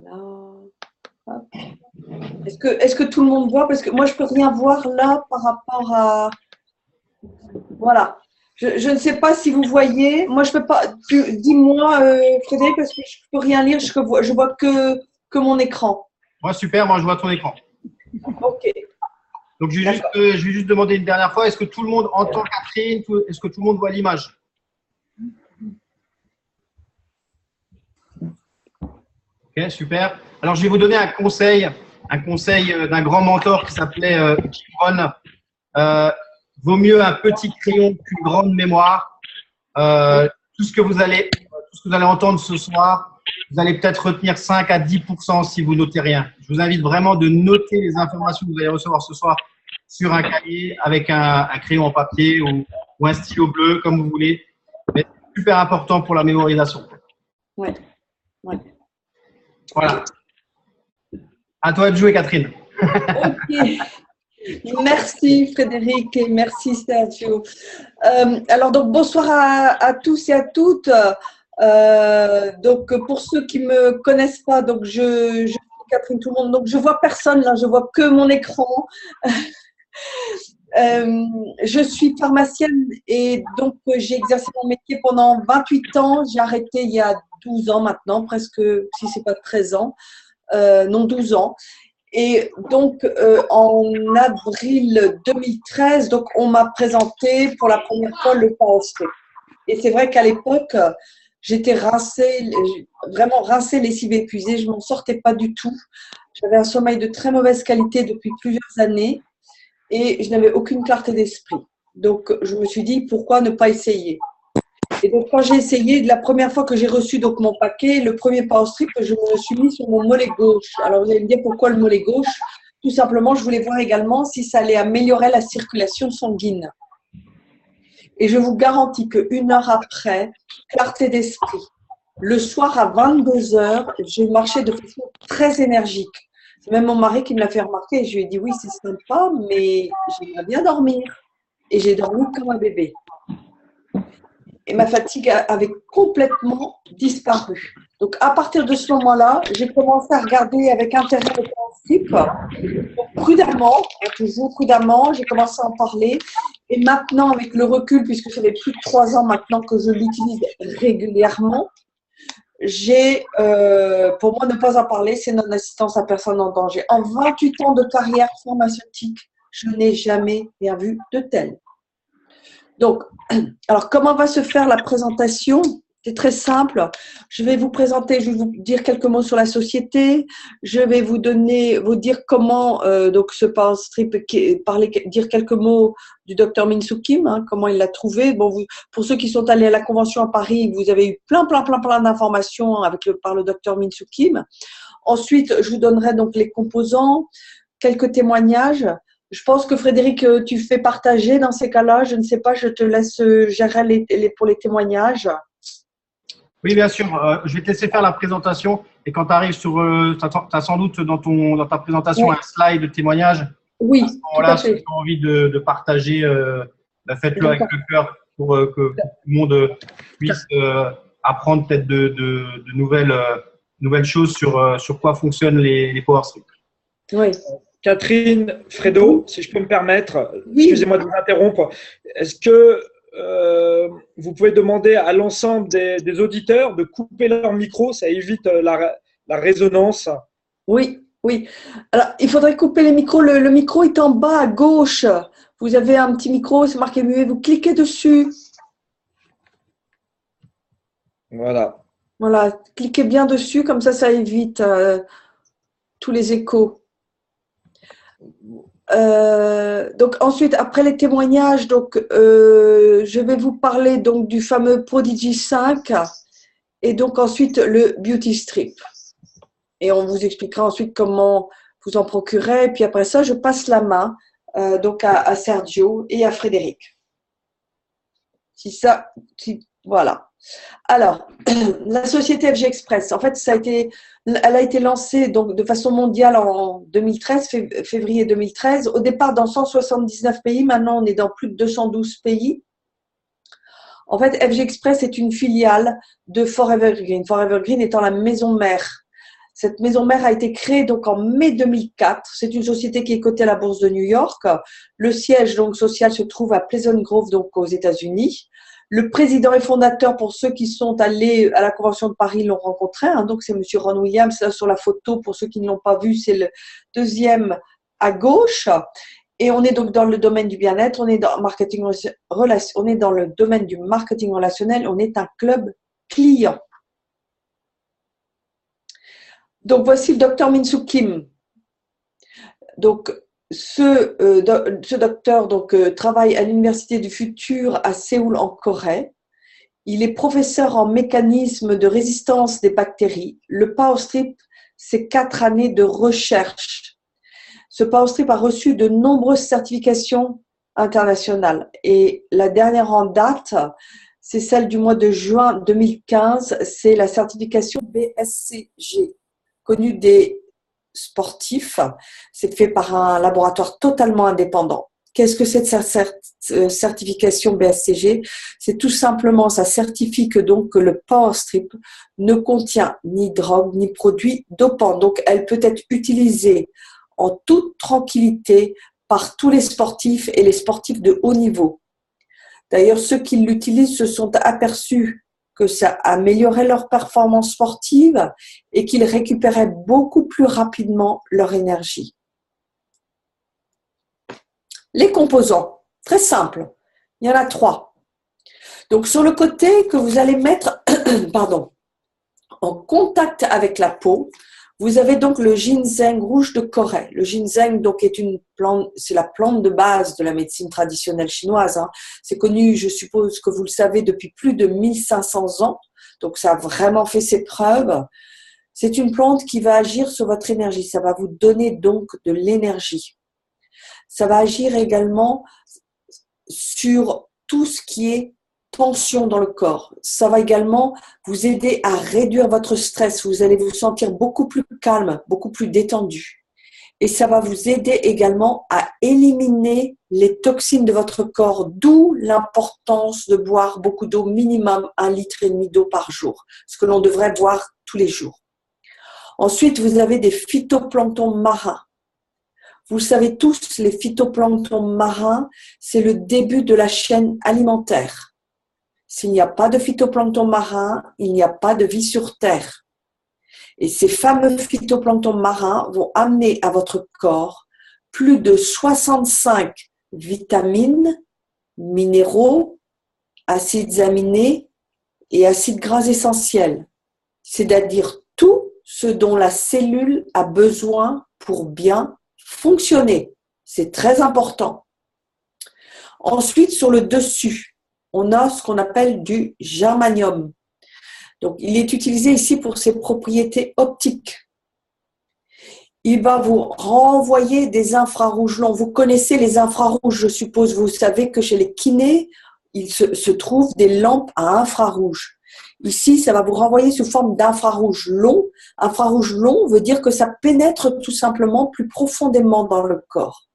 Là. Hop. Est-ce que tout le monde voit? Parce que moi, je peux rien voir là par rapport à… Voilà. Je ne sais pas si vous voyez. Moi, je peux pas. Dis-moi, Frédéric, parce que je peux rien lire. Je vois que mon écran. Moi, super, moi je vois ton écran. Ok. Donc, je vais juste demander une dernière fois, est-ce que tout le monde entend Catherine? Est-ce que tout le monde voit l'image? Ok, super. Alors, je vais vous donner un conseil d'un grand mentor qui s'appelait Jim Rohn. Vaut mieux un petit crayon qu'une grande mémoire. Tout ce que vous allez entendre ce soir, vous allez peut-être retenir 5 à 10% si vous notez rien. Je vous invite vraiment de noter les informations que vous allez recevoir ce soir sur un cahier avec un crayon en papier ou un stylo bleu, comme vous voulez. Mais c'est super important pour la mémorisation. Ouais. Ouais. Voilà. À toi de jouer, Catherine. Ok. Merci Frédéric et merci Sergio. Alors donc bonsoir à tous et à toutes. Donc pour ceux qui me connaissent pas, donc je suis Catherine tout le monde. Donc je vois personne là, je vois que mon écran. Je suis pharmacienne et donc j'ai exercé mon métier pendant 28 ans. J'ai arrêté il y a 12 ans maintenant, presque si c'est pas 13 ans, non 12 ans. Et donc, en avril 2013, donc, on m'a présenté pour la première fois le PAOST. Et c'est vrai qu'à l'époque, j'étais rincée, vraiment rincée, lessive, épuisée. Je m'en sortais pas du tout. J'avais un sommeil de très mauvaise qualité depuis plusieurs années et je n'avais aucune clarté d'esprit. Donc, je me suis dit, pourquoi ne pas essayer? Et donc, quand j'ai essayé, la première fois que j'ai reçu donc, mon paquet, le premier power strip, je me suis mis sur mon mollet gauche. Alors, vous allez me dire pourquoi le mollet gauche? Tout simplement, je voulais voir également si ça allait améliorer la circulation sanguine. Et je vous garantis qu'une heure après, clarté d'esprit. Le soir à 22 heures, j'ai marché de façon très énergique. C'est même mon mari qui me l'a fait remarquer. Et je lui ai dit, oui, c'est sympa, mais j'aimerais bien dormir. Et j'ai dormi comme un bébé. Et ma fatigue avait complètement disparu. Donc, à partir de ce moment-là, j'ai commencé à regarder avec intérêt le principe. Donc, prudemment, toujours prudemment, j'ai commencé à en parler. Et maintenant, avec le recul, puisque ça fait plus de 3 ans maintenant que je l'utilise régulièrement, pour moi, ne pas en parler, c'est non-assistance à personne en danger. En 28 ans de carrière pharmaceutique, je n'ai jamais rien vu de tel. Donc, alors, comment va se faire la présentation? C'est très simple. Je vais vous présenter, je vais vous dire quelques mots sur la société. Je vais vous dire comment donc ce power strip, dire quelques mots du docteur Min-Soo Kim, hein, comment il l'a trouvé. Bon, pour ceux qui sont allés à la convention à Paris, vous avez eu plein d'informations par le docteur Min-Soo Kim. Ensuite, je vous donnerai donc les composants, quelques témoignages. Je pense que Frédéric, tu fais partager dans ces cas-là. Je ne sais pas, je te laisse gérer pour les témoignages. Oui, bien sûr. Je vais te laisser faire la présentation. Et quand tu arrives sur… tu as sans doute dans ta présentation un slide de témoignage. Oui, à ce moment-là, si tu as envie de partager, faites-le avec le cœur pour que tout le monde puisse apprendre peut-être de nouvelles choses sur quoi fonctionnent les power strips. Oui. Catherine, Fredo, si je peux me permettre, oui. Excusez-moi de vous interrompre. Est-ce que vous pouvez demander à l'ensemble des auditeurs de couper leur micro? Ça évite la résonance. Oui, oui. Alors, il faudrait couper les micros. Le micro est en bas à gauche. Vous avez un petit micro, c'est marqué muet. Vous cliquez dessus. Voilà. Voilà, cliquez bien dessus, comme ça évite tous les échos. Donc ensuite, après les témoignages, donc je vais vous parler donc du fameux Prodigy 5 et donc ensuite le Beauty Strip. Et on vous expliquera ensuite comment vous en procurer. Et puis après ça, je passe la main donc à Sergio et à Frédéric. Voilà. Alors, la société FG Express, en fait, elle a été lancée donc, de façon mondiale en 2013, février 2013. Au départ, dans 179 pays. Maintenant, on est dans plus de 212 pays. En fait, FG Express est une filiale de Forever Green. Forever Green étant la maison mère. Cette maison mère a été créée donc en mai 2004. C'est une société qui est cotée à la bourse de New York. Le siège donc social se trouve à Pleasant Grove, donc aux États-Unis. Le président et fondateur, pour ceux qui sont allés à la Convention de Paris, l'ont rencontré. Donc, c'est Monsieur Ron Williams. Là, sur la photo, pour ceux qui ne l'ont pas vu, c'est le deuxième à gauche. Et on est donc dans le domaine du bien-être, on est dans le domaine du marketing relationnel, on est un club client. Donc, voici le docteur Min-Soo Kim. Donc, ce docteur travaille à l'Université du futur à Séoul en Corée. Il est professeur en mécanisme de résistance des bactéries. Le Power Strip, c'est 4 années de recherche. Ce Power Strip a reçu de nombreuses certifications internationales. Et la dernière en date, c'est celle du mois de juin 2015. C'est la certification BSCG, connue des sportif. C'est fait par un laboratoire totalement indépendant. Qu'est-ce que c'est cette certification BSCG? C'est tout simplement, ça certifie que donc que le Power Strip ne contient ni drogue ni produit dopant. Donc, elle peut être utilisée en toute tranquillité par tous les sportifs et les sportifs de haut niveau. D'ailleurs, ceux qui l'utilisent se sont aperçus que ça améliorait leur performance sportive et qu'ils récupéraient beaucoup plus rapidement leur énergie. Les composants, très simple, il y en a 3. Donc sur le côté que vous allez mettre en contact avec la peau, vous avez donc le ginseng rouge de Corée. Le ginseng donc est une plante, c'est la plante de base de la médecine traditionnelle chinoise. C'est connu, je suppose que vous le savez, depuis plus de 1500 ans. Donc ça a vraiment fait ses preuves. C'est une plante qui va agir sur votre énergie. Ça va vous donner donc de l'énergie. Ça va agir également sur tout ce qui est tension dans le corps. Ça va également vous aider à réduire votre stress. Vous allez vous sentir beaucoup plus calme, beaucoup plus détendu. Et ça va vous aider également à éliminer les toxines de votre corps, d'où l'importance de boire beaucoup d'eau, minimum 1,5 litre d'eau par jour, ce que l'on devrait boire tous les jours. Ensuite, vous avez des phytoplanctons marins. Vous savez tous, les phytoplanctons marins, c'est le début de la chaîne alimentaire. S'il n'y a pas de phytoplancton marin, il n'y a pas de vie sur Terre. Et ces fameux phytoplanctons marins vont amener à votre corps plus de 65 vitamines, minéraux, acides aminés et acides gras essentiels. C'est-à-dire tout ce dont la cellule a besoin pour bien fonctionner. C'est très important. Ensuite, sur le dessus, on a ce qu'on appelle du germanium. Donc, il est utilisé ici pour ses propriétés optiques. Il va vous renvoyer des infrarouges longs. Vous connaissez les infrarouges, je suppose. Vous savez que chez les kinés, il se trouve des lampes à infrarouge. Ici, ça va vous renvoyer sous forme d'infrarouge long. Infrarouge long veut dire que ça pénètre tout simplement plus profondément dans le corps.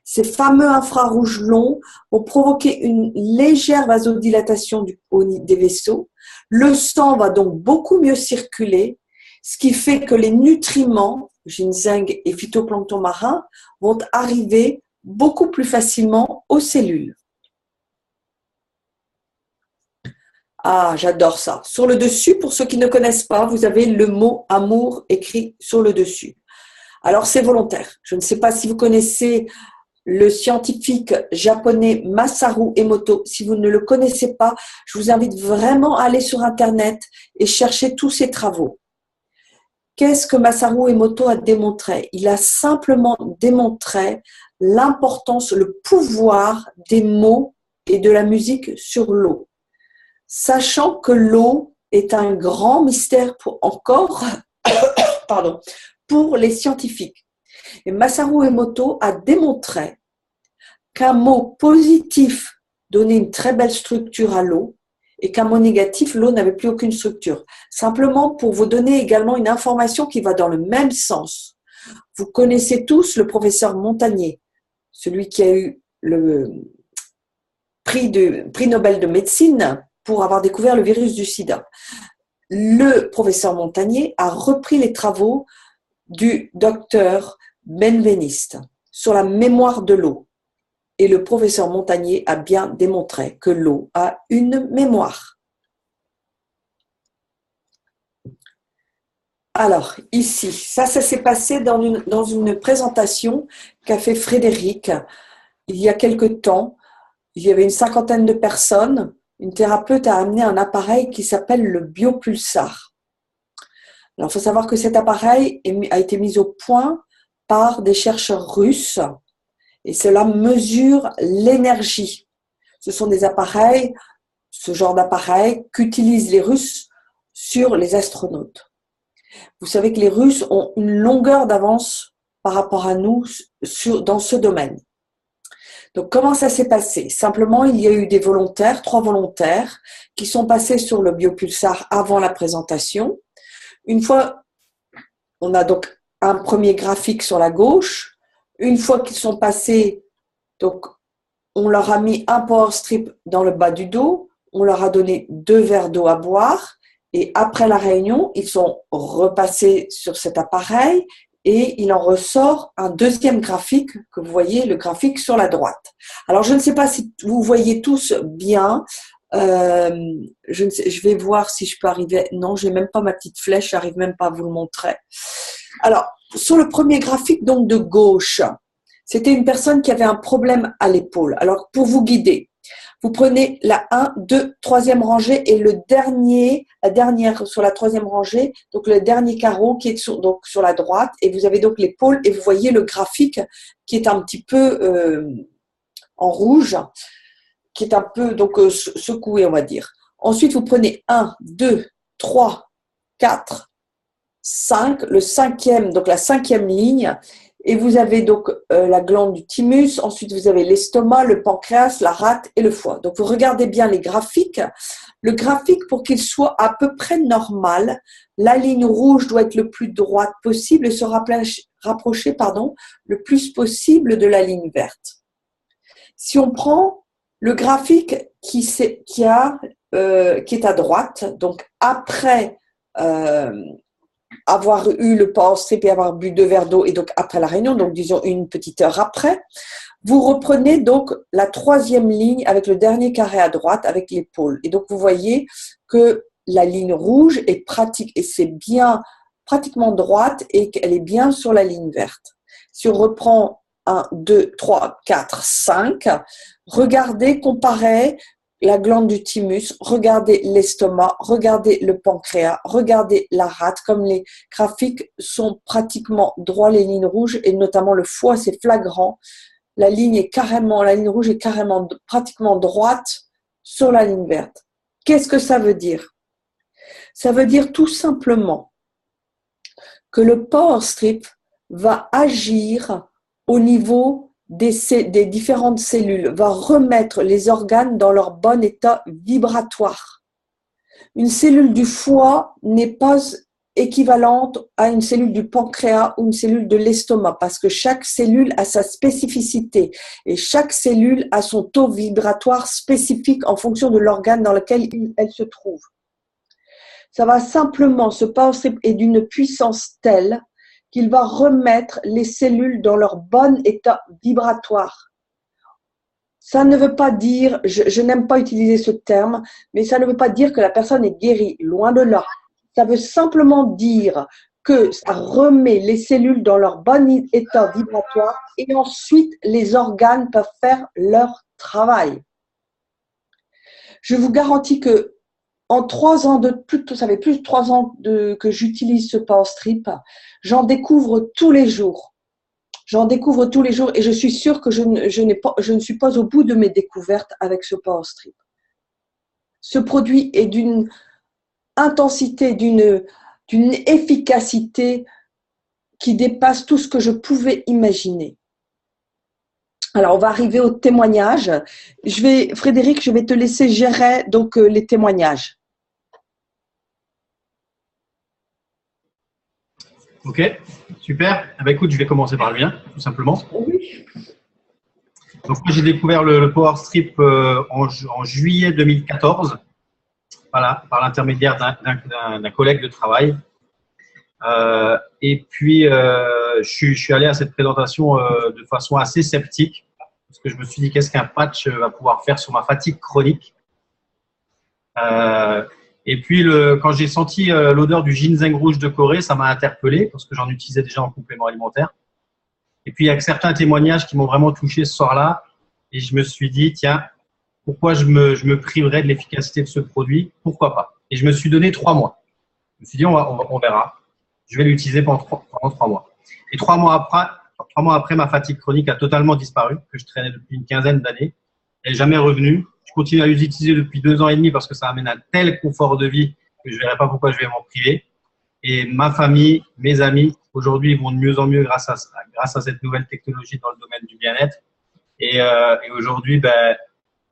Ces fameux infrarouges longs vont provoquer une légère vasodilatation des vaisseaux. Le sang va donc beaucoup mieux circuler, ce qui fait que les nutriments, ginseng et phytoplancton marin, vont arriver beaucoup plus facilement aux cellules. Ah, j'adore ça. Sur le dessus, pour ceux qui ne connaissent pas, vous avez le mot amour écrit sur le dessus. Alors, c'est volontaire. Je ne sais pas si vous connaissez le scientifique japonais Masaru Emoto. Si vous ne le connaissez pas, je vous invite vraiment à aller sur Internet et chercher tous ses travaux. Qu'est-ce que Masaru Emoto a démontré? Il a simplement démontré l'importance, le pouvoir des mots et de la musique sur l'eau. Sachant que l'eau est un grand mystère pour les scientifiques. Et Masaru Emoto a démontré qu'un mot positif donnait une très belle structure à l'eau et qu'un mot négatif, l'eau n'avait plus aucune structure. Simplement pour vous donner également une information qui va dans le même sens. Vous connaissez tous le professeur Montagnier, celui qui a eu le prix Nobel de médecine pour avoir découvert le virus du sida. le professeur Montagnier a repris les travaux du docteur Benveniste sur la mémoire de l'eau. Et le professeur Montagnier a bien démontré que l'eau a une mémoire. Alors, ici, ça s'est passé dans une présentation qu'a fait Frédéric il y a quelque temps. Il y avait une cinquantaine de personnes. Une thérapeute a amené un appareil qui s'appelle le biopulsar. Alors, il faut savoir que cet appareil a été mis au point par des chercheurs russes et cela mesure l'énergie. Ce sont des appareils, ce genre d'appareils qu'utilisent les Russes sur les astronautes. Vous savez que les Russes ont une longueur d'avance par rapport à nous dans ce domaine. Donc, comment ça s'est passé? Simplement, il y a eu des volontaires, 3 volontaires, qui sont passés sur le biopulsar avant la présentation. Une fois, on a donc un premier graphique sur la gauche. Une fois qu'ils sont passés, donc, on leur a mis un power strip dans le bas du dos. On leur a donné 2 verres d'eau à boire. Et après la réunion, ils sont repassés sur cet appareil et il en ressort un deuxième graphique que vous voyez, le graphique sur la droite. Alors, je ne sais pas si vous voyez tous bien. Je vais voir si je peux arriver. Non, je n'ai même pas ma petite flèche, je n'arrive même pas à vous le montrer. Alors, sur le premier graphique donc de gauche, c'était une personne qui avait un problème à l'épaule. Alors, pour vous guider, vous prenez la 1, 2, 3e rangée et la dernière sur la 3e rangée, donc le dernier carreau qui est sur la droite, et vous avez donc l'épaule et vous voyez le graphique qui est un petit peu en rouge, qui est un peu secoué, on va dire. Ensuite, vous prenez 1, 2, 3, 4, 5, le 5e, donc la 5e ligne, et vous avez donc la glande du thymus, ensuite vous avez l'estomac, le pancréas, la rate et le foie. Donc vous regardez bien les graphiques. Le graphique, pour qu'il soit à peu près normal, la ligne rouge doit être le plus droite possible et se rapprocher le plus possible de la ligne verte. Si on prend le graphique qui est à droite, donc après avoir eu le power strip et avoir bu 2 verres d'eau et donc après la réunion, donc disons une petite heure après, vous reprenez donc la 3e ligne avec le dernier carré à droite avec l'épaule. Et donc vous voyez que la ligne rouge est pratique et c'est bien pratiquement droite et qu'elle est bien sur la ligne verte. Si on reprend 1, 2, 3, 4, 5, regardez, comparez la glande du thymus, regardez l'estomac, regardez le pancréas, regardez la rate, comme les graphiques sont pratiquement droits, les lignes rouges, et notamment le foie, c'est flagrant. La ligne rouge est carrément pratiquement droite sur la ligne verte. Qu'est-ce que ça veut dire? Ça veut dire tout simplement que le power strip va agir au niveau des différentes cellules, va remettre les organes dans leur bon état vibratoire. Une cellule du foie n'est pas équivalente à une cellule du pancréas ou une cellule de l'estomac parce que chaque cellule a sa spécificité et chaque cellule a son taux vibratoire spécifique en fonction de l'organe dans lequel elle se trouve. Ça va simplement, ce power strip est d'une puissance telle qu'il va remettre les cellules dans leur bon état vibratoire. Ça ne veut pas dire, je n'aime pas utiliser ce terme, mais ça ne veut pas dire que la personne est guérie, loin de là. Ça veut simplement dire que ça remet les cellules dans leur bon état vibratoire et ensuite les organes peuvent faire leur travail. Je vous garantis que en 3 ans ça fait plus de 3 ans que j'utilise ce power strip, j'en découvre tous les jours. J'en découvre tous les jours et je suis sûre que je ne suis pas au bout de mes découvertes avec ce power strip. Ce produit est d'une intensité, d'une efficacité qui dépasse tout ce que je pouvais imaginer. Alors, on va arriver au témoignage. Frédéric, je vais te laisser gérer donc les témoignages. Ok, super. Eh ben, écoute, je vais commencer par le mien, tout simplement. Oui. Donc, moi, j'ai découvert le Power Strip en juillet 2014. voilà, par l'intermédiaire d'un collègue de travail. Et puis, je suis allé à cette présentation de façon assez sceptique, parce que je me suis dit, qu'est-ce qu'un patch va pouvoir faire sur ma fatigue chronique? Et puis, quand j'ai senti l'odeur du ginseng rouge de Corée, ça m'a interpellé, parce que j'en utilisais déjà en complément alimentaire. Et puis, il y a certains témoignages qui m'ont vraiment touché ce soir-là, et je me suis dit, tiens, pourquoi je me priverais de l'efficacité de ce produit? Pourquoi pas? Et je me suis donné 3 mois. Je me suis dit, on verra. Je vais l'utiliser pendant 3 mois. Et 3 mois après, ma fatigue chronique a totalement disparu, que je traînais depuis une quinzaine d'années. Elle n'est jamais revenue. Je continue à l'utiliser depuis 2 ans et demi parce que ça amène un tel confort de vie que je ne verrai pas pourquoi je vais m'en priver. Et ma famille, mes amis, aujourd'hui, vont de mieux en mieux grâce à cette nouvelle technologie dans le domaine du bien-être. Et aujourd'hui,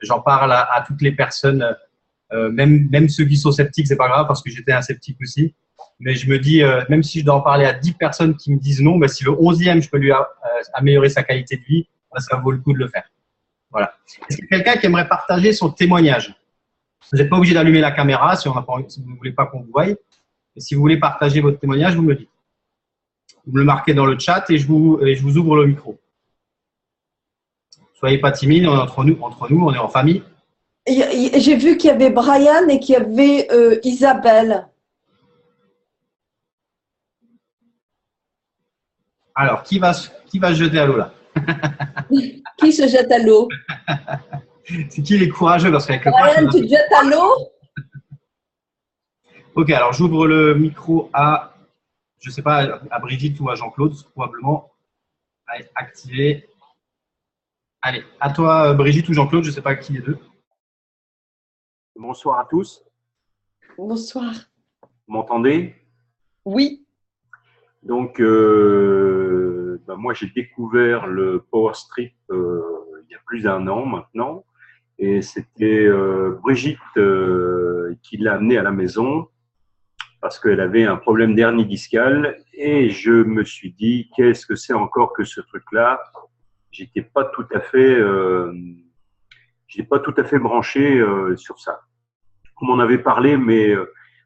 j'en parle à toutes les personnes, même ceux qui sont sceptiques, c'est pas grave parce que j'étais un sceptique aussi. Mais je me dis, même si je dois en parler à 10 personnes qui me disent non, si le 11e, je peux lui améliorer sa qualité de vie, ça vaut le coup de le faire. Voilà. Est-ce qu'il y a quelqu'un qui aimerait partager son témoignage? Vous n'êtes pas obligé d'allumer la caméra si vous ne voulez pas qu'on vous voie. Et si vous voulez partager votre témoignage, vous me le dites. Vous me le marquez dans le chat et je vous ouvre le micro. Soyez pas timide, on est entre nous, on est en famille. J'ai vu qu'il y avait Brian et qu'il y avait Isabelle. Alors, qui va se jeter à l'eau là? Qui se jette à l'eau? C'est qui les courageux parce qu'avec le Brian, tu te jettes à l'eau? Ok, alors j'ouvre le micro à, je ne sais pas, à Brigitte ou à Jean-Claude, probablement. Allez, activé. Allez, à toi Brigitte ou Jean-Claude, je ne sais pas qui les deux. Bonsoir à tous. Bonsoir. Vous m'entendez? Oui. Donc, moi, j'ai découvert le Power Strip il y a plus d'1 an maintenant. Et c'était Brigitte qui l'a amené à la maison parce qu'elle avait un problème d'hernie discale. Et je me suis dit, qu'est-ce que c'est encore que ce truc-là? J'étais pas tout à fait branché sur ça. On m'en avait parlé, mais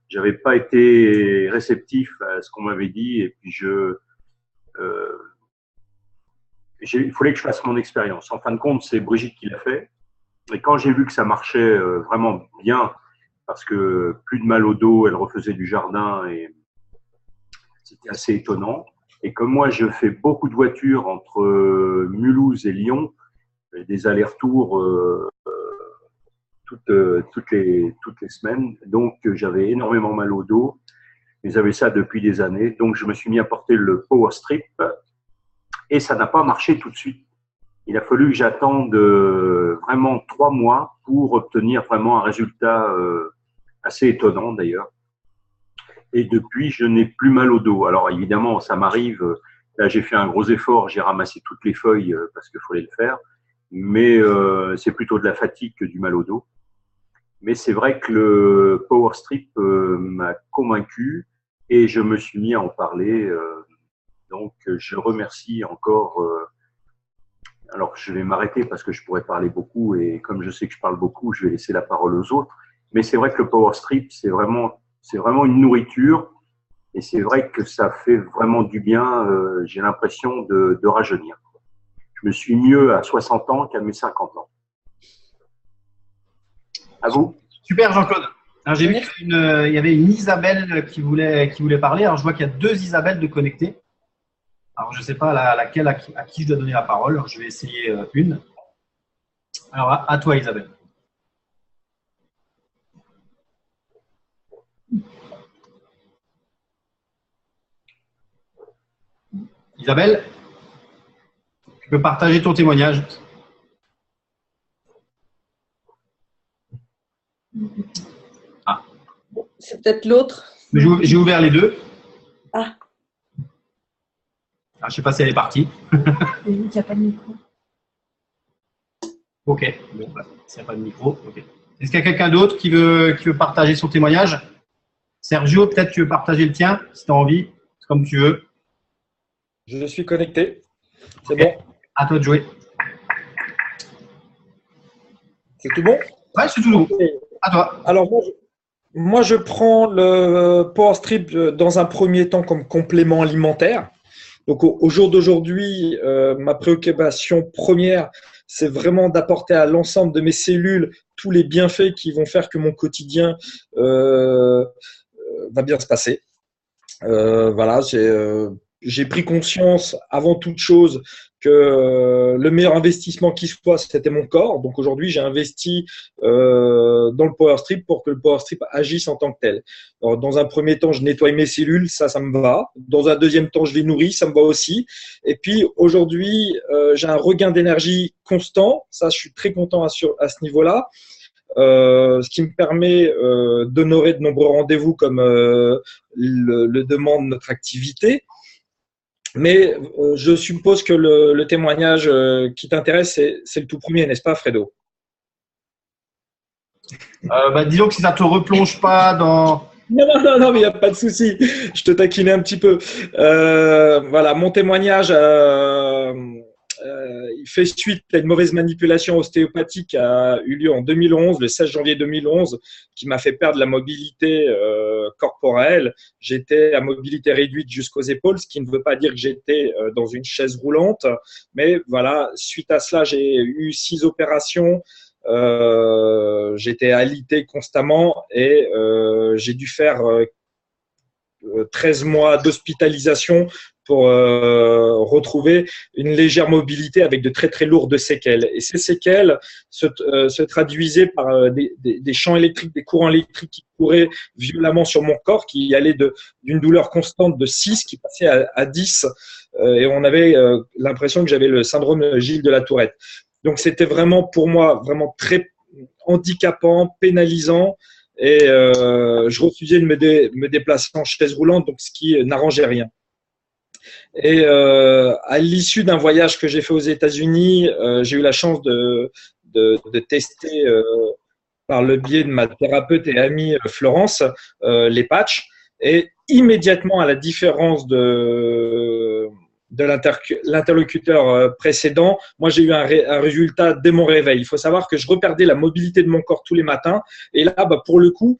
j'avais pas été réceptif à ce qu'on m'avait dit. Et puis il fallait que je fasse mon expérience. En fin de compte, c'est Brigitte qui l'a fait. Et quand j'ai vu que ça marchait vraiment bien, parce que plus de mal au dos, elle refaisait du jardin et c'était assez étonnant. Et comme moi, je fais beaucoup de voitures entre Mulhouse et Lyon, des allers-retours toutes les semaines. Donc, j'avais énormément mal au dos. J'avais ça depuis des années. Donc, je me suis mis à porter le Power Strip et ça n'a pas marché tout de suite. Il a fallu que j'attende vraiment 3 mois pour obtenir vraiment un résultat assez étonnant d'ailleurs. Et depuis, je n'ai plus mal au dos. Alors évidemment, ça m'arrive. Là, j'ai fait un gros effort. J'ai ramassé toutes les feuilles parce qu'il fallait le faire. Mais c'est plutôt de la fatigue que du mal au dos. Mais c'est vrai que le Power Strip m'a convaincu et je me suis mis à en parler. Donc, je remercie encore. Alors, je vais m'arrêter parce que je pourrais parler beaucoup et comme je sais que je parle beaucoup, je vais laisser la parole aux autres. Mais c'est vrai que le Power Strip, c'est vraiment une nourriture et c'est vrai que ça fait vraiment du bien. J'ai l'impression de rajeunir. Je me suis mieux à 60 ans qu'à mes 50 ans. À vous. Super Jean-Claude. J'ai vu qu'il y avait une Isabelle qui voulait parler. Alors, je vois qu'il y a 2 Isabelles de connectées. Alors, je ne sais pas laquelle à qui je dois donner la parole. Alors, je vais essayer une. Alors, à toi Isabelle. Isabelle, tu peux partager ton témoignage. Ah. C'est peut-être l'autre. J'ai ouvert les 2. Ah. Je ne sais pas si elle est partie. Il n'y a pas de micro. Ok. Bon, s'il n'y a pas de micro, ok. Est-ce qu'il y a quelqu'un d'autre qui veut partager son témoignage? Sergio, peut-être tu veux partager le tien, si tu as envie, comme tu veux. Je suis connecté. C'est Okay. bon. À toi de jouer. C'est tout bon? Ouais, c'est tout bon. Okay. À toi. Alors, Moi, je prends le Power Strip dans un premier temps comme complément alimentaire. Donc, au jour d'aujourd'hui, ma préoccupation première, c'est vraiment d'apporter à l'ensemble de mes cellules tous les bienfaits qui vont faire que mon quotidien va bien se passer. Voilà, j'ai pris conscience avant toute chose que le meilleur investissement qui soit, c'était mon corps. Donc aujourd'hui, j'ai investi dans le Power Strip pour que le Power Strip agisse en tant que tel. Alors, dans un premier temps, je nettoie mes cellules, ça me va. Dans un deuxième temps, je les nourris, ça me va aussi. Et puis aujourd'hui, j'ai un regain d'énergie constant. Ça, je suis très content à ce niveau-là. Ce qui me permet d'honorer de nombreux rendez-vous comme le demande notre activité. Mais je suppose que le témoignage qui t'intéresse, c'est le tout premier, n'est-ce pas, Fredo? Disons que si ça ne te replonge pas dans… Non, mais il n'y a pas de souci. Je te taquinais un petit peu. Voilà, mon témoignage il fait suite à une mauvaise manipulation ostéopathique qui a eu lieu en 2011, le 16 janvier 2011, qui m'a fait perdre la mobilité corporelle. J'étais à mobilité réduite jusqu'aux épaules, ce qui ne veut pas dire que j'étais dans une chaise roulante. Mais voilà, suite à cela, j'ai eu 6 opérations. J'étais alité constamment et j'ai dû faire 13 mois d'hospitalisation pour retrouver une légère mobilité avec de très très lourdes séquelles. Et ces séquelles se traduisaient par des champs électriques, des courants électriques qui couraient violemment sur mon corps, qui allaient d'une douleur constante de 6 qui passait à 10. Et on avait l'impression que j'avais le syndrome Gilles de la Tourette. Donc c'était vraiment pour moi vraiment très handicapant, pénalisant. Et je refusais de me déplacer en chaise roulante, donc ce qui n'arrangeait rien. Et à l'issue d'un voyage que j'ai fait aux États-Unis, j'ai eu la chance de tester par le biais de ma thérapeute et amie Florence les patchs. Et immédiatement, à la différence de l'interlocuteur précédent, moi j'ai eu un résultat dès mon réveil. Il faut savoir que je reperdais la mobilité de mon corps tous les matins. Et là, pour le coup,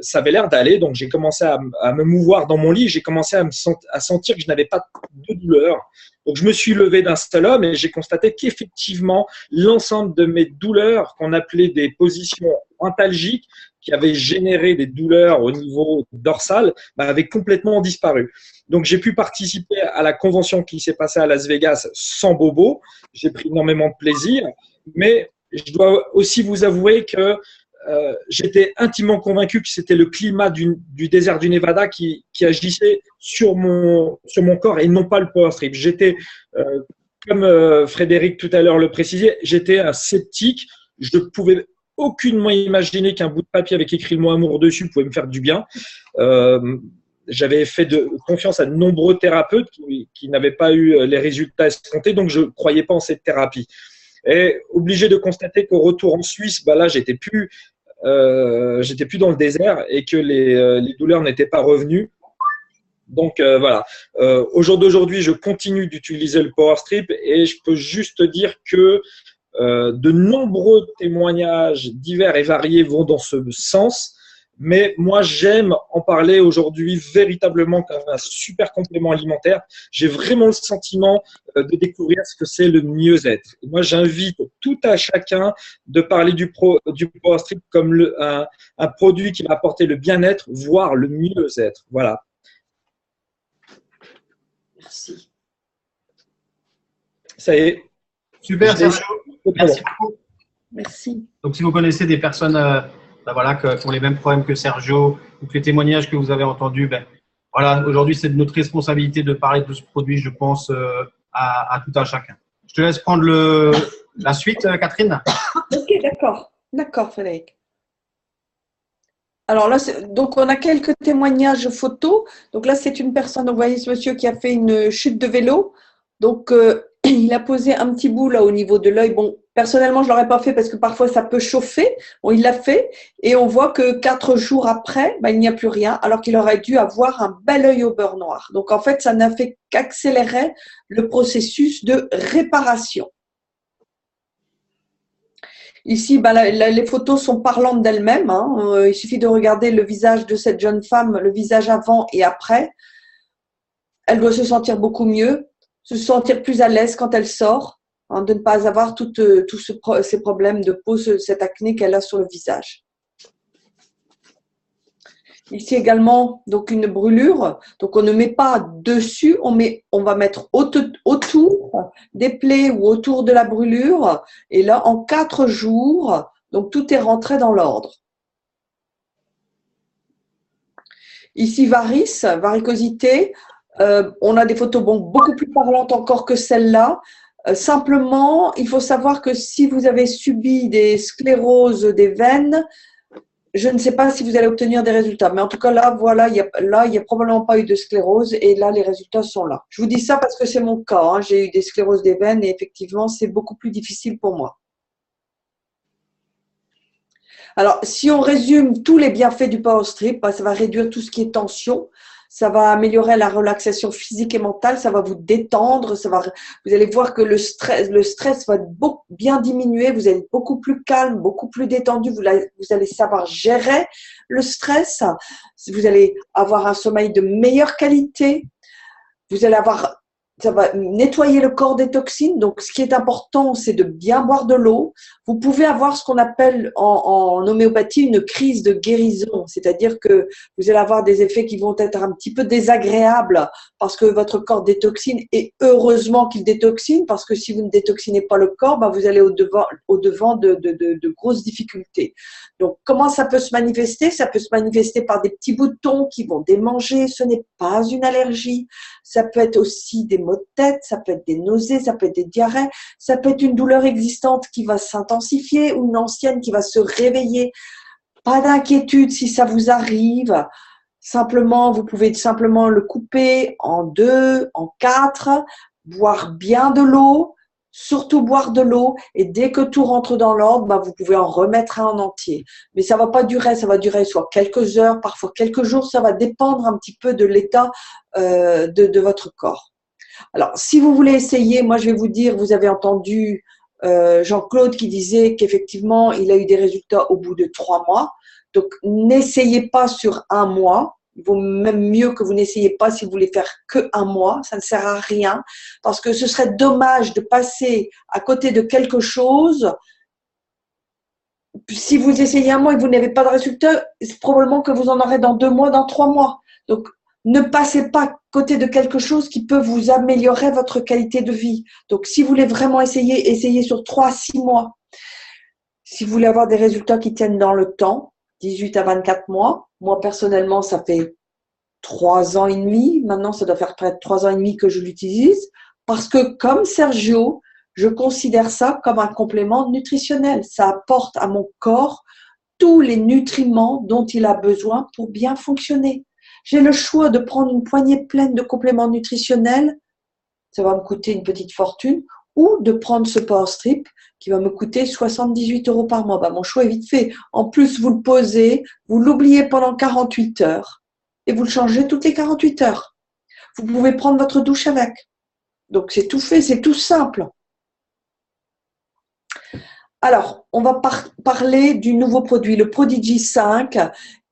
ça avait l'air d'aller. Donc j'ai commencé à me mouvoir dans mon lit. J'ai commencé à sentir que je n'avais pas de douleur. Donc je me suis levé d'un seul homme et j'ai constaté qu'effectivement, l'ensemble de mes douleurs, qu'on appelait des positions antalgiques, qui avaient généré des douleurs au niveau dorsal, avaient complètement disparu. Donc, j'ai pu participer à la convention qui s'est passée à Las Vegas sans bobo. J'ai pris énormément de plaisir. Mais je dois aussi vous avouer que j'étais intimement convaincu que c'était le climat du désert du Nevada qui agissait sur mon corps et non pas le Power Strip. J'étais, comme Frédéric tout à l'heure le précisait, j'étais un sceptique. Je pouvais aucunement imaginer qu'un bout de papier avec écrit le mot amour dessus pouvait me faire du bien. J'avais fait confiance à de nombreux thérapeutes qui n'avaient pas eu les résultats escomptés, donc je ne croyais pas en cette thérapie. Et obligé de constater qu'au retour en Suisse, là, j'étais plus dans le désert et que les douleurs n'étaient pas revenues. Donc voilà. Au jour d'aujourd'hui, je continue d'utiliser le Power Strip et je peux juste dire que de nombreux témoignages divers et variés vont dans ce sens. Mais moi, j'aime en parler aujourd'hui véritablement comme un super complément alimentaire. J'ai vraiment le sentiment de découvrir ce que c'est le mieux-être. Et moi, j'invite tout à chacun de parler du Power Strip comme un produit qui va apporter le bien-être, voire le mieux-être. Voilà. Merci. Ça y est. Super, Sergio. Merci beaucoup. Merci. Donc, si vous connaissez des personnes qui ont les mêmes problèmes que Sergio, ou que les témoignages que vous avez entendus, voilà, aujourd'hui, c'est de notre responsabilité de parler de ce produit, je pense, à tout un chacun. Je te laisse prendre la suite, Catherine. Ok, d'accord. D'accord, Frédéric. Alors là, donc on a quelques témoignages photos. Donc là, c'est une personne, vous voyez ce monsieur qui a fait une chute de vélo. Donc, il a posé un petit bout là au niveau de l'œil. Bon, personnellement, je ne l'aurais pas fait parce que parfois ça peut chauffer. Bon, il l'a fait et on voit que 4 jours après, il n'y a plus rien alors qu'il aurait dû avoir un bel œil au beurre noir. Donc, en fait, ça n'a fait qu'accélérer le processus de réparation. Ici, les photos sont parlantes d'elles-mêmes, hein. Il suffit de regarder le visage de cette jeune femme, le visage avant et après. Elle doit se sentir beaucoup mieux, se sentir plus à l'aise quand elle sort, hein, de ne pas avoir tous ces problèmes de peau, cette acné qu'elle a sur le visage. Ici également, donc une brûlure. Donc on ne met pas dessus, on va mettre autour des plaies ou autour de la brûlure. Et là, en 4 jours, donc tout est rentré dans l'ordre. Ici, varicosité. On a des photos beaucoup plus parlantes encore que celle-là. Simplement, il faut savoir que si vous avez subi des scléroses des veines, je ne sais pas si vous allez obtenir des résultats. Mais en tout cas, là, voilà, il n'y a probablement pas eu de sclérose et là, les résultats sont là. Je vous dis ça parce que c'est mon cas, hein. J'ai eu des scléroses des veines et effectivement, c'est beaucoup plus difficile pour moi. Alors, si on résume tous les bienfaits du Power Strip, ça va réduire tout ce qui est tension. Ça va améliorer la relaxation physique et mentale, ça va vous détendre, vous allez voir que le stress va bien diminuer, vous allez être beaucoup plus calme, beaucoup plus détendu, vous allez savoir gérer le stress, vous allez avoir un sommeil de meilleure qualité, ça va nettoyer le corps des toxines. Donc, ce qui est important, c'est de bien boire de l'eau. Vous pouvez avoir ce qu'on appelle en homéopathie une crise de guérison. C'est-à-dire que vous allez avoir des effets qui vont être un petit peu désagréables parce que votre corps détoxine et heureusement qu'il détoxine parce que si vous ne détoxinez pas le corps, vous allez au-devant de grosses difficultés. Donc, comment ça peut se manifester? Ça peut se manifester par des petits boutons qui vont démanger. Ce n'est pas une allergie. Ça peut être aussi des maux de tête, ça peut être des nausées, ça peut être des diarrhées, ça peut être une douleur existante qui va s'intensifier ou une ancienne qui va se réveiller. Pas d'inquiétude si ça vous arrive. Simplement, vous pouvez simplement le couper en 2, en 4, boire bien de l'eau, surtout boire de l'eau et dès que tout rentre dans l'ordre, vous pouvez en remettre un en entier. Mais ça va pas durer, ça va durer soit quelques heures, parfois quelques jours, ça va dépendre un petit peu de l'état de votre corps. Alors, si vous voulez essayer, moi je vais vous dire, vous avez entendu Jean-Claude qui disait qu'effectivement, il a eu des résultats au bout de 3 mois. Donc, n'essayez pas sur 1 mois. Il vaut même mieux que vous n'essayez pas si vous voulez faire que 1 mois. Ça ne sert à rien parce que ce serait dommage de passer à côté de quelque chose. Si vous essayez 1 mois et que vous n'avez pas de résultat, c'est probablement que vous en aurez dans 2 mois, dans 3 mois. Donc, ne passez pas à côté de quelque chose qui peut vous améliorer votre qualité de vie. Donc, si vous voulez vraiment essayer, essayez sur 3 à 6 mois. Si vous voulez avoir des résultats qui tiennent dans le temps, 18 à 24 mois. Moi, personnellement, ça fait 3 ans et demi. Maintenant, ça doit faire près de 3 ans et demi que je l'utilise. Parce que, comme Sergio, je considère ça comme un complément nutritionnel. Ça apporte à mon corps tous les nutriments dont il a besoin pour bien fonctionner. J'ai le choix de prendre une poignée pleine de compléments nutritionnels, ça va me coûter une petite fortune, ou de prendre ce Power Strip qui va me coûter 78 € par mois. Mon choix est vite fait. En plus, vous le posez, vous l'oubliez pendant 48 heures et vous le changez toutes les 48 heures. Vous pouvez prendre votre douche avec. Donc, c'est tout fait, c'est tout simple. Alors, on va parler du nouveau produit, le Prodigy 5,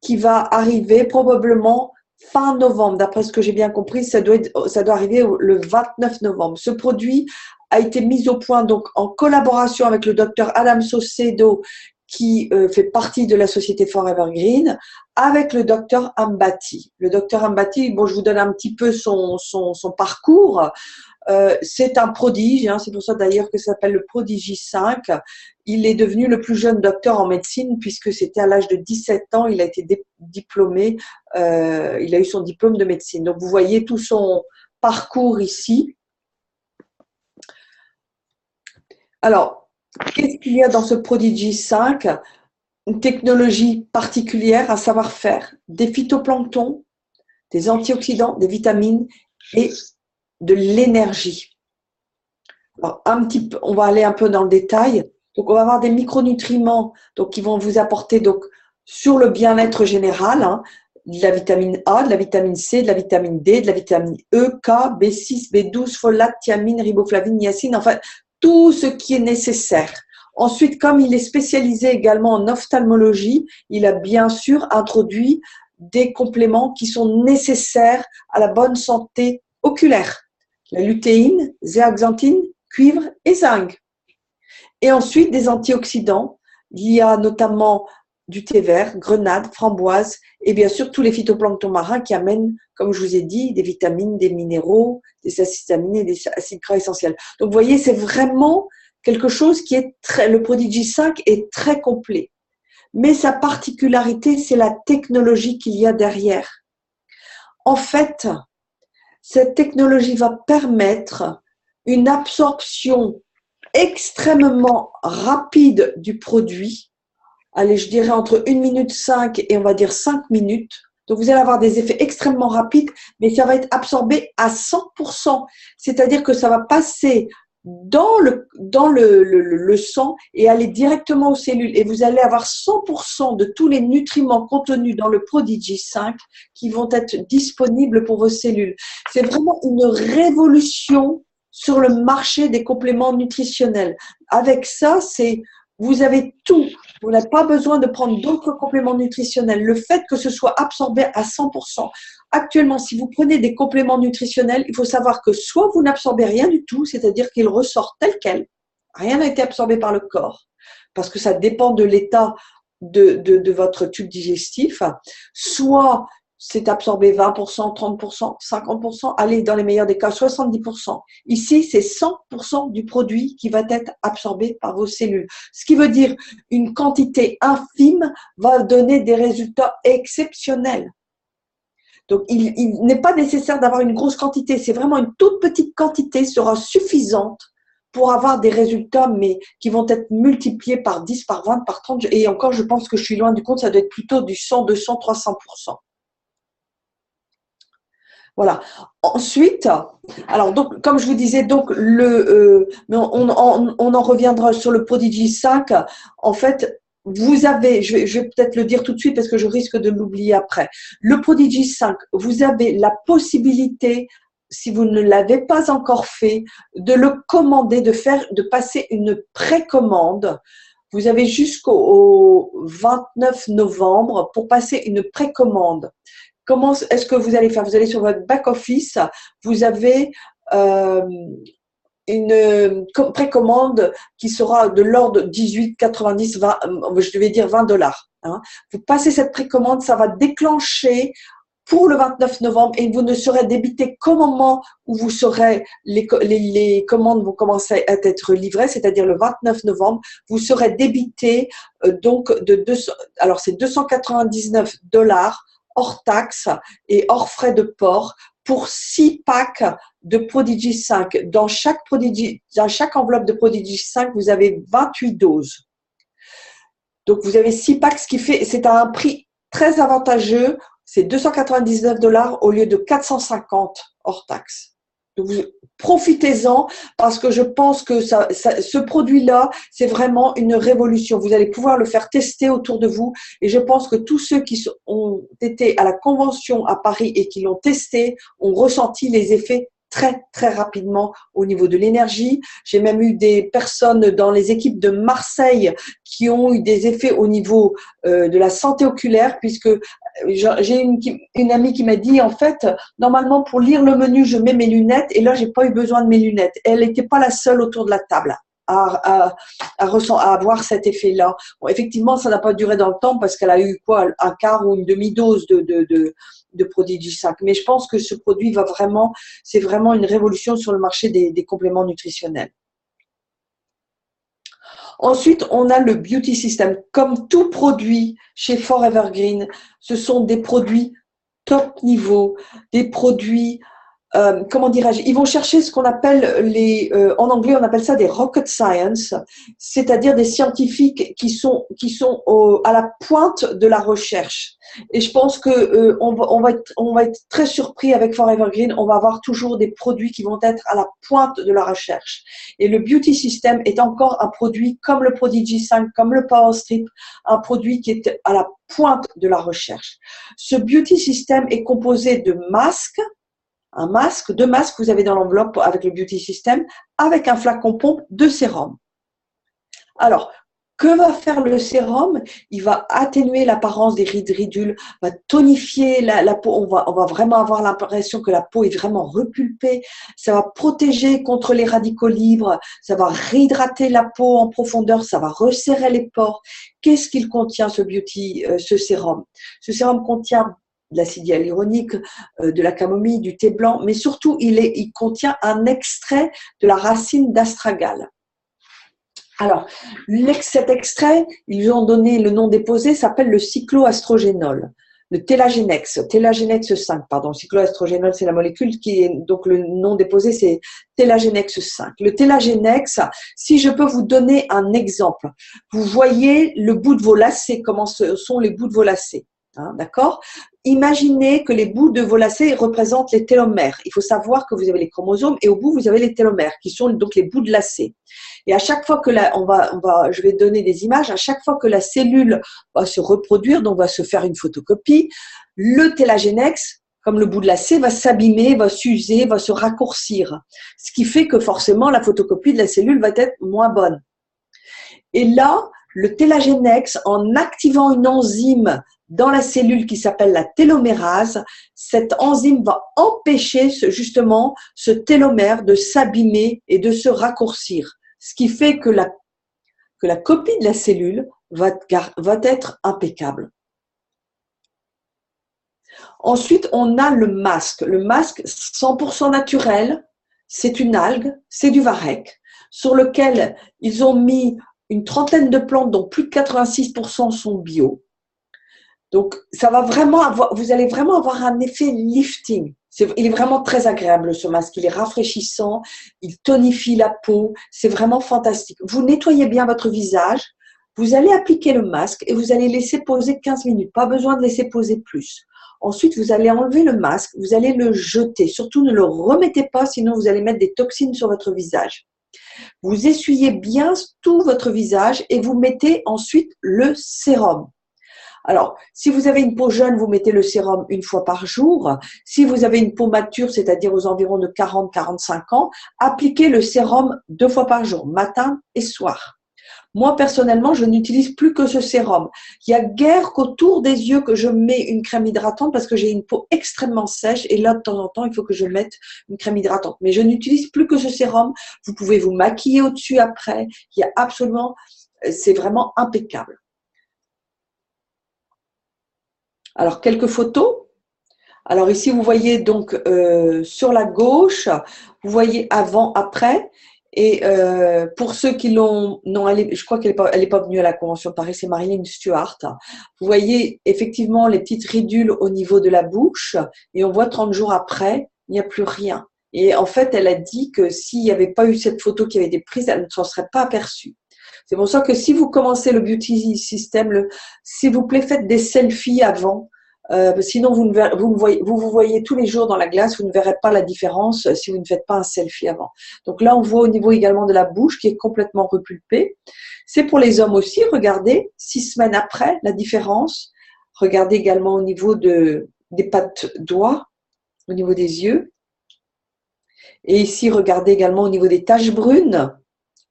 qui va arriver probablement fin novembre. D'après ce que j'ai bien compris, ça doit arriver le 29 novembre. Ce produit a été mis au point donc en collaboration avec le docteur Adam Saucedo, qui fait partie de la société Forever Green, avec le docteur Ambati. Le docteur Ambati, bon, je vous donne un petit peu son parcours. C'est un prodige, hein, c'est pour ça d'ailleurs que ça s'appelle le Prodigy 5. Il est devenu le plus jeune docteur en médecine puisque c'était à l'âge de 17 ans, il a été diplômé, il a eu son diplôme de médecine. Donc vous voyez tout son parcours ici. Alors, qu'est-ce qu'il y a dans ce Prodigy 5? Une technologie particulière, un savoir-faire, des phytoplanctons, des antioxydants, des vitamines et de l'énergie. Alors, on va aller un peu dans le détail. Donc, on va avoir des micronutriments donc, qui vont vous apporter donc, sur le bien-être général, hein, de la vitamine A, de la vitamine C, de la vitamine D, de la vitamine E, K, B6, B12, folate, thiamine, riboflavine, niacine, enfin, tout ce qui est nécessaire. Ensuite, comme il est spécialisé également en ophtalmologie, il a bien sûr introduit des compléments qui sont nécessaires à la bonne santé oculaire. La lutéine, zéaxanthine, cuivre et zinc. Et ensuite, des antioxydants. Il y a notamment du thé vert, grenade, framboise et bien sûr tous les phytoplanctons marins qui amènent, comme je vous ai dit, des vitamines, des minéraux, des acides aminés et des acides gras essentiels. Donc, vous voyez, c'est vraiment quelque chose qui est le Prodigy 5 est très complet. Mais sa particularité, c'est la technologie qu'il y a derrière. En fait, cette technologie va permettre une absorption extrêmement rapide du produit. Allez, je dirais entre 1 minute 5 et on va dire 5 minutes. Donc, vous allez avoir des effets extrêmement rapides, mais ça va être absorbé à 100%. C'est-à-dire que ça va passer dans le sang et aller directement aux cellules. Et vous allez avoir 100% de tous les nutriments contenus dans le Prodigy 5 qui vont être disponibles pour vos cellules. C'est vraiment une révolution sur le marché des compléments nutritionnels. Avec ça, vous avez tout. Vous n'avez pas besoin de prendre d'autres compléments nutritionnels. Le fait que ce soit absorbé à 100%. Actuellement, si vous prenez des compléments nutritionnels, il faut savoir que soit vous n'absorbez rien du tout, c'est-à-dire qu'ils ressortent tel quel. Rien n'a été absorbé par le corps, parce que ça dépend de l'état de votre tube digestif. Soit c'est absorbé 20%, 30%, 50%, allez, dans les meilleurs des cas, 70%. Ici, c'est 100% du produit qui va être absorbé par vos cellules. Ce qui veut dire une quantité infime va donner des résultats exceptionnels. Donc, il n'est pas nécessaire d'avoir une grosse quantité. C'est vraiment une toute petite quantité sera suffisante pour avoir des résultats, mais qui vont être multipliés par 10, par 20, par 30. Et encore, je pense que je suis loin du compte, ça doit être plutôt du 100, 200, 300%. Voilà. Ensuite, alors donc comme je vous disais, donc mais on en reviendra sur le Prodigy 5. En fait, vous avez, je vais peut-être le dire tout de suite parce que je risque de l'oublier après. Le Prodigy 5, vous avez la possibilité, si vous ne l'avez pas encore fait, de le commander, de passer une précommande. Vous avez jusqu'au 29 novembre pour passer une précommande. Comment est-ce que vous allez faire? Vous allez sur votre back-office, vous avez une précommande qui sera de l'ordre de 18,90, 20, je devais dire $20. Hein. Vous passez cette précommande, ça va déclencher pour le 29 novembre et vous ne serez débité qu'au moment où vous serez, les commandes vont commencer à être livrées, c'est-à-dire le 29 novembre, vous serez débité donc de 200, alors c'est $299 hors taxes et hors frais de port pour 6 packs de Prodigy 5. Dans chaque enveloppe de Prodigy 5, vous avez 28 doses. Donc, vous avez 6 packs, ce qui fait, c'est à un prix très avantageux. C'est $299 au lieu de 450 hors taxes. Donc, profitez-en parce que je pense que ce produit-là, c'est vraiment une révolution. Vous allez pouvoir le faire tester autour de vous et je pense que tous ceux qui ont été à la convention à Paris et qui l'ont testé ont ressenti les effets très, très rapidement au niveau de l'énergie. J'ai même eu des personnes dans les équipes de Marseille qui ont eu des effets au niveau de la santé oculaire puisque j'ai une amie qui m'a dit, en fait, normalement, pour lire le menu, je mets mes lunettes et là, j'ai pas eu besoin de mes lunettes. Elle n'était pas la seule autour de la table à avoir cet effet-là. Bon, effectivement, ça n'a pas duré dans le temps parce qu'elle a eu quoi, un quart ou une demi-dose de Prodigy 5. Mais je pense que ce produit c'est vraiment une révolution sur le marché des compléments nutritionnels. Ensuite, on a le Beauty System. Comme tout produit chez Forever Green, ce sont des produits top niveau, des produits, comment dirais-je, ils vont chercher ce qu'on appelle en anglais, on appelle ça des rocket science, c'est-à-dire des scientifiques qui sont à la pointe de la recherche. Et je pense que on va être très surpris avec Forever Green. On va avoir toujours des produits qui vont être à la pointe de la recherche. Et le Beauty System est encore un produit comme le Prodigy 5, comme le Power Strip, un produit qui est à la pointe de la recherche. Ce Beauty System est composé de masques, deux masques que vous avez dans l'enveloppe avec le Beauty System, avec un flacon pompe de sérum. Alors, que va faire le sérum? Il va atténuer l'apparence des rides ridules, va tonifier la peau. On va vraiment avoir l'impression que la peau est vraiment repulpée. Ça va protéger contre les radicaux libres. Ça va réhydrater la peau en profondeur. Ça va resserrer les pores. Qu'est-ce qu'il contient, ce sérum? Ce sérum contient de l'acide hyaluronique, de la camomille, du thé blanc, mais surtout, il contient un extrait de la racine d'astragale. Alors, cet extrait, ils lui ont donné le nom déposé, s'appelle le cycloastrogénol, le Télagénex 5, pardon. Cycloastrogénol, c'est la molécule qui est, donc le nom déposé, c'est Télagénex 5. Le Télagénex, si je peux vous donner un exemple, vous voyez le bout de vos lacets, comment sont les bouts de vos lacets. Hein, d'accord? Imaginez que les bouts de vos lacets représentent les télomères. Il faut savoir que vous avez les chromosomes et au bout, vous avez les télomères, qui sont donc les bouts de lacets. Et à chaque fois que je vais donner des images, à chaque fois que la cellule va se reproduire, donc va se faire une photocopie, le télagénex, comme le bout de lacet, va s'abîmer, va s'user, va se raccourcir. Ce qui fait que forcément, la photocopie de la cellule va être moins bonne. Et là, le télagénex, en activant une enzyme dans la cellule qui s'appelle la télomérase, cette enzyme va empêcher justement ce télomère de s'abîmer et de se raccourcir. Ce qui fait que la copie de la cellule va être impeccable. Ensuite, on a le masque. Le masque 100% naturel, c'est une algue, c'est du varech, sur lequel ils ont mis une trentaine de plantes dont plus de 86% sont bio. Donc, ça va vraiment vous allez vraiment avoir un effet lifting. Il est vraiment très agréable ce masque, il est rafraîchissant, il tonifie la peau, c'est vraiment fantastique. Vous nettoyez bien votre visage, vous allez appliquer le masque et vous allez laisser poser 15 minutes, pas besoin de laisser poser plus. Ensuite, vous allez enlever le masque, vous allez le jeter, surtout ne le remettez pas, sinon vous allez mettre des toxines sur votre visage. Vous essuyez bien tout votre visage et vous mettez ensuite le sérum. Alors, si vous avez une peau jeune, vous mettez le sérum une fois par jour. Si vous avez une peau mature, c'est-à-dire aux environs de 40-45 ans, appliquez le sérum 2 fois par jour, matin et soir. Moi, personnellement, je n'utilise plus que ce sérum. Il y a guère qu'autour des yeux que je mets une crème hydratante parce que j'ai une peau extrêmement sèche et là, de temps en temps, il faut que je mette une crème hydratante. Mais je n'utilise plus que ce sérum. Vous pouvez vous maquiller au-dessus après. C'est vraiment impeccable. Alors, quelques photos. Alors ici, vous voyez donc sur la gauche, vous voyez avant, après. Et pour ceux qui l'ont, non, je crois qu'elle n'est pas venue à la Convention de Paris, c'est Marilyn Stuart. Vous voyez effectivement les petites ridules au niveau de la bouche et on voit 30 jours après, il n'y a plus rien. Et en fait, elle a dit que s'il n'y avait pas eu cette photo qui avait été prise, elle ne s'en serait pas aperçue. C'est pour ça que si vous commencez le Beauty System, s'il vous plaît, faites des selfies avant. Sinon, vous voyez tous les jours dans la glace, vous ne verrez pas la différence si vous ne faites pas un selfie avant. Donc là, on voit au niveau également de la bouche qui est complètement repulpée. C'est pour les hommes aussi. Regardez, 6 semaines après, la différence. Regardez également au niveau des pattes doigts, au niveau des yeux. Et ici, regardez également au niveau des taches brunes.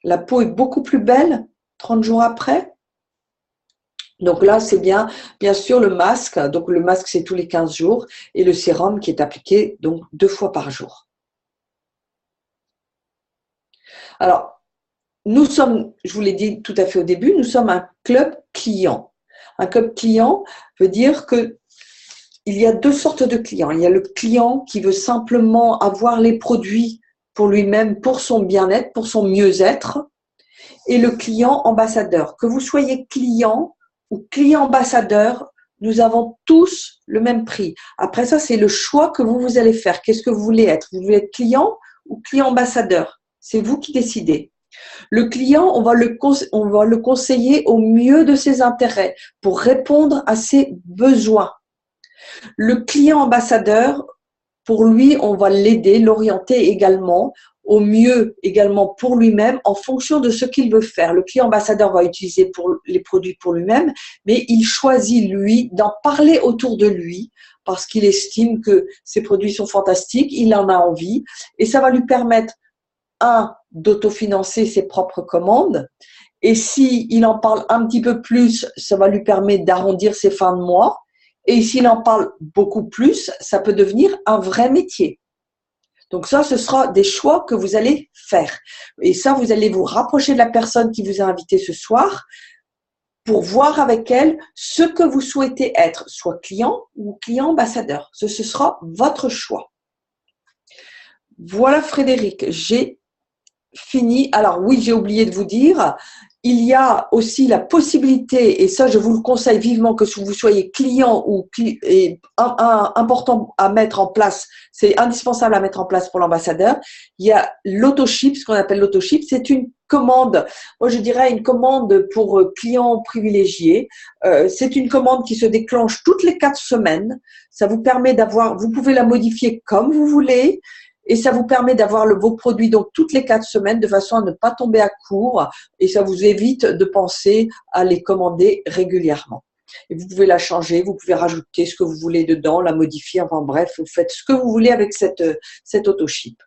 La peau est beaucoup plus belle 30 jours après. Donc là, c'est bien sûr le masque. Donc le masque, c'est tous les 15 jours. Et le sérum qui est appliqué donc 2 fois par jour. Alors, nous sommes, je vous l'ai dit tout à fait au début, nous sommes un club client. Un club client veut dire que il y a 2 sortes de clients. Il y a le client qui veut simplement avoir les produits pour lui-même, pour son bien-être, pour son mieux-être. Et le client ambassadeur. Que vous soyez client ou client ambassadeur, nous avons tous le même prix. Après ça, c'est le choix que vous allez faire. Qu'est-ce que vous voulez être? Vous voulez être client ou client ambassadeur? C'est vous qui décidez. Le client, on va le conseiller au mieux de ses intérêts pour répondre à ses besoins. Le client ambassadeur, pour lui, on va l'aider, l'orienter également au mieux également pour lui-même en fonction de ce qu'il veut faire. Le client ambassadeur va utiliser les produits pour lui-même, mais il choisit, lui, d'en parler autour de lui parce qu'il estime que ces produits sont fantastiques, il en a envie et ça va lui permettre, d'autofinancer ses propres commandes Et s'il en parle un petit peu plus, ça va lui permettre d'arrondir ses fins de mois. Et s'il en parle beaucoup plus, ça peut devenir un vrai métier. Donc ça, ce sera des choix que vous allez faire. Et ça, vous allez vous rapprocher de la personne qui vous a invité ce soir pour voir avec elle ce que vous souhaitez être, soit client ou client ambassadeur. Ce sera votre choix. Voilà Frédéric, j'ai fini. Alors oui, j'ai oublié de vous dire, il y a aussi la possibilité, et ça je vous le conseille vivement, que vous soyez client ou important à mettre en place, c'est indispensable à mettre en place pour l'ambassadeur. Il y a l'autoship, ce qu'on appelle l'autoship, c'est une commande, moi je dirais une commande pour clients privilégiés. C'est une commande qui se déclenche toutes les 4 semaines. Ça vous permet d'avoir, vous pouvez la modifier comme vous voulez. Et ça vous permet d'avoir vos produits donc toutes les 4 semaines de façon à ne pas tomber à court et ça vous évite de penser à les commander régulièrement. Et vous pouvez la changer, vous pouvez rajouter ce que vous voulez dedans, la modifier, enfin bref, vous faites ce que vous voulez avec cette autoship.